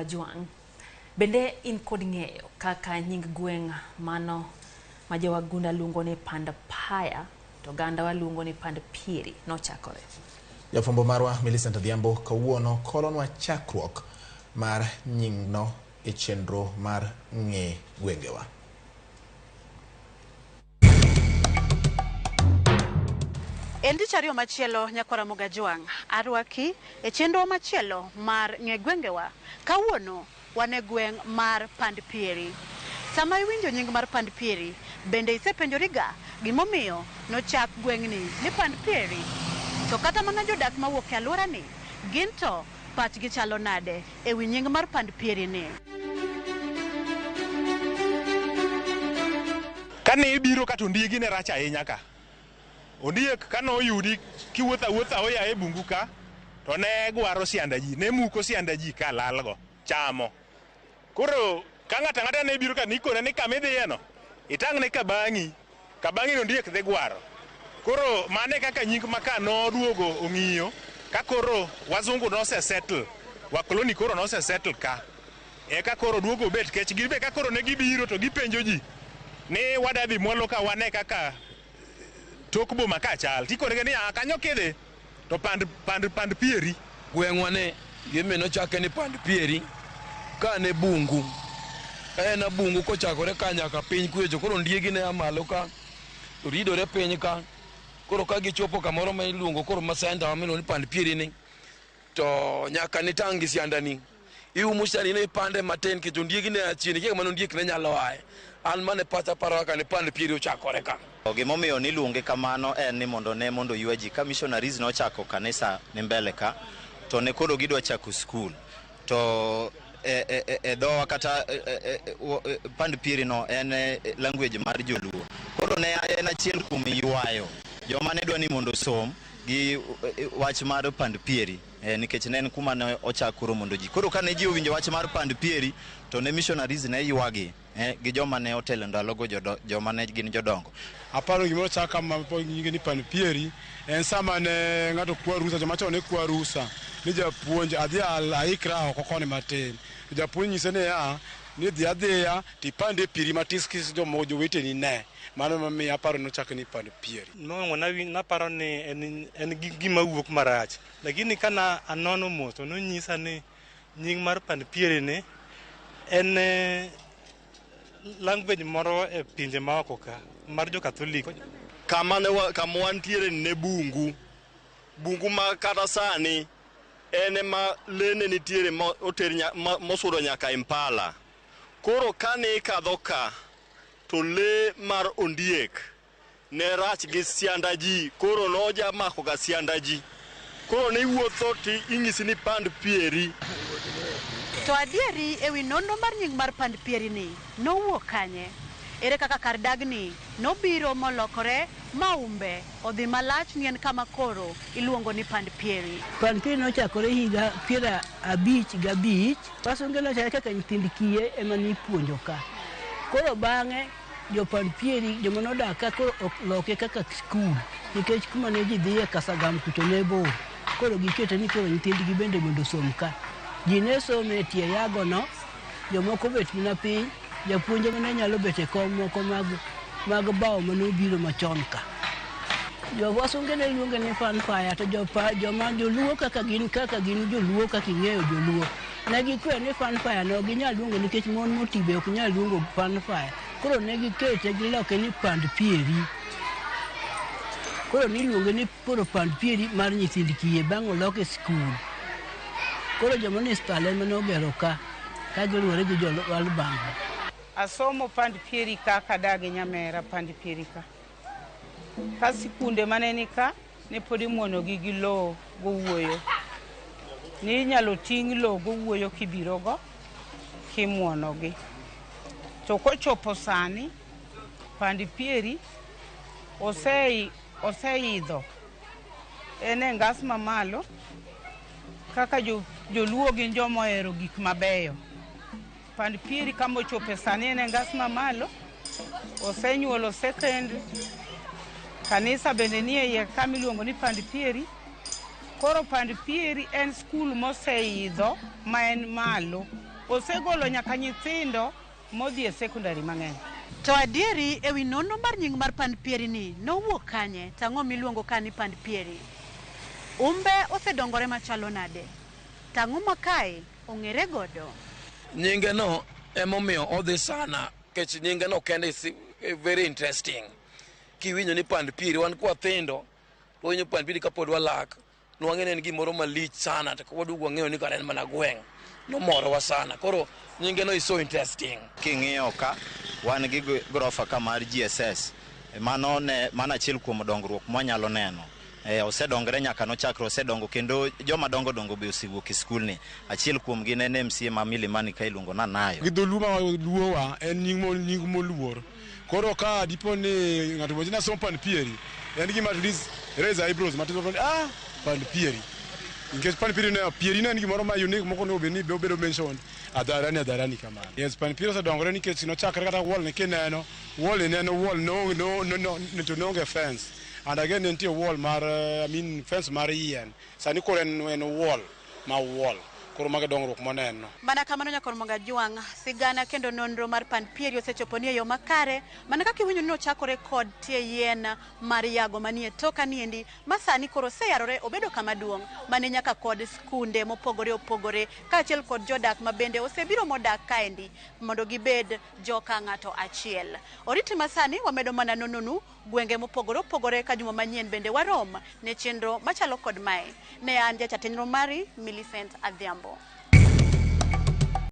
Juang. Bende in kod ng'eyo kaka nying gweng mano ma jowagunda luongo ni Pand Pieri to ganda waluongo ni Pand Pieri nochakore. Jafwambo marwa Millicent Adhiambo kawuono kolonwa chakruok mar nying no e chenro mar ng'e gwengewa. Endi chario machielo nyakwa Ramogi Juang arwaki e chenro machielo mar ng'e gwengewa. Kawuono wane gweng mar Pand Pieri. Sama iwinjo nying mar Pand Pieri, bende isepenjoriga gimomiyo nochak gwengni ni Pand Pieri? To kata mana jodak mawuok e alwora ni, ginto pachgi chalo nade e wi nying mar Pand Pieri ni. Kane ibiro ka to ndigi ne rach ahinya ka. Ondiek kano yudi kiwuotha oya e bungu ka to ne gwaro sianda ji, ne muko sianda ji ka lalgo chamo. Koro ka ng'ata ne biro ka nikone ni kamidhiye no itang' ne kabangi no ndiek dhi gwaro. Koro mane kaka nying maka no duogo ong'iyo ka koro wazungu no se settle, wakoloni koro no se settle ka. Eka koro duogo bet kech gibe ka koro ne gibiro to gipenjo ji ni wadadhi mwalo ka wane kaka tokbo maka chal. Tikore ni kanyo kidhe to Pand Pieri gwengwa ne gime no chake ni Pand Pieri ka ne bungu. Na bungu kochakore ka nyaka piny kuecho, koro ndiegi ne amalo ka ridore piny ka. Koro ka gichopo kamoro ma iluongo koro masenda wamino ni Pand Pieri ni to nyaka ni tangi sianda ni iumo sianda ni pande maten ke ndiegi ne achini ke mano ndiek ne nyalo ae an mane pata paro ka ni Pand Pieri ochakore ka. Gimomiyo ni luonge kamano en ni mondo yueji ka missionaries no chako kanisa ni mbele ka to ne koro gidwa chako school to dhowa kata Pand Pieri no en language mar Joluo. Koro ne en achiel kuom ywayo joma ne dwa ni mondo som gi wach mar Pand Pieri nikech ne en kuma ne ochakoro mondo ji. Koro kane ji owinjo wach mar Pand Pieri to ne missionaries ne ywagi gi joma ne otelo ndalogo joma ne gin jodongo. Aparo gimoro chaka ma nyinge ni Pand Pieri en sama ne ng'ato kwa rusa joma chon ne kwa rusa ni japuonj adhi aikra oko koni matin. Japuonj nyise ne ni dhi adhiya ti Pand Pieri matiskis jomo joweteni ne. Mano mami aparo no chak ni Pand Pieri. No na paro ni en gima wuok marach. Lakini kana anono moto no nyisa ni nying mar Pand Pieri ne en language moro e pinje maoko ka mar jo Katolik. Kama wantiere ne bungu ma kata sani ene ma lene nitiere mosudo nyaka Impala. Koro kane kadho ka to le mar ondiek ne rach gi sianda ji, koro noja mako ga sianda ji. Koro ne wuotho ti ing'isi ni Pand Pieri. To adieri ewi nonro mar nying mar Pand Pieri ni nowuok kanye? Ere kaka kar dagni nobiro molokore maumbe odhi malach nien kama koro iluongo ni Pand Pieri. Pand Pieri nochakore higa 55 wasunge nochakore kaka nyithind kiye ema nipuonjo ka. Koro bang'e jo Pand Pieri joma nodak ka koro loke kaka skul nikech kuma ne ji dhiye Kasagam kucho ne bor. Koro gikete ni koro nyithindgi bende mondo som ka. Ji ne some tie yago no, jomoko bet na piny, japuonje mane nyalo bet e kom moko mag bao manobiro machon ka. Jo wasunge ne luonge ni Pand Pieri to joma Joluo kaka gin Joluo kaka ing'eyo Joluo. Ne gikwe ni Pand Pieri no ginyal luongo nikech mon motibe ok nyal luongo Pand Pieri. Koro ne gikete giloke ni Pand Pieri. Koro niluonge ni Pand Pieri mar nyithind kiye bang' oloke skul. Koro joma ni stale manogero ka giluwore gi Jolbango. Asomo Pand Pieri ka kadagi nyamera Pand Pieri ka. Ka sikunde mane ni ka ne podi muono gi lo gowuoyo. Ni nyalo ting' lo gowuoyo kibirogo kimuono gi. To kochopo sani Pand Pieri oseidho ene ngas mamalo kaka Joluo gin joma ohero gik mabeyo. Pand Pieri kama ochopo sani ene ngas mamalo osenyuolo second kanisa bende ni e kama iluongo ni Pand Pieri. Koro Pand Pieri en skul moseidho ma en malo osegolo nyaka nyithindo modhi e sekondari mang'eny. To adieri ewi nonro mar nying mar Pand Pieri ni nowuok kanye tang'o miluongo ka ni Pand Pieri? Umbe osedongore machalo nade? Tang'o makae ong'ere godo? Nyinge no emomiyo odhi sana, kech nyinge no kende is very interesting. Kiwinjo ni Pand Pieri, wan kwa thindo, winjo Pand Pieri kapod walak, nwang'e en gimoro malich sana, to wadugo wang'eyo ni kare en mana gweng'. Nomoro wa sana. Koro nyinge no is so interesting. King'iyo ka wan gi grofa ka mar GSS, mano achiel kuom dongruok mwanyalo neno. Osedongre nyaka nochakre osedongo, kendo joma dongo be osewuok e skul ni. Achiel kuom gi ne MCA ma Milimani ka iluongo na Nayo. Gidholuo ma luowa en nying moluor. Koro ka dipo ni ng'ato wajina somo Pand Pieri, en gima at least raise eyebrows matindo Pand Pieri. Nikech Pand Pieri ne Pieri ne en gimoro ma unique moko ne obeni be obedo mention adarani kamano. Yes, Pand Pieri osedongore nikech nochakre kata wall ne kineno, wall no to no fence. And again nitie wall mar fence mar yien. Sani koro en wall ma wall. Koro mage dongruok moneno. Mana kamano nyakor Moga Jwang, sigana kendo nonro mar Pand Pieri osechopo ni e yo makare, mana kaka iwinjo ni ochakore kod tie yien mar yago manie toka niendi, masani koro seyarore obedo kama duong', mane nyaka kod skunde mopogore opogore, kaachiel kod jodak ma bende osebiro modak kaendi mondo gibed joka ng'ato achiel. Oriti masani wamedo mana nononu gwenge mopogore opogore ka juma manyien bende warom ne chenro machalo kod mae. Ne an jacha tenro mari Millicent Adhiambo.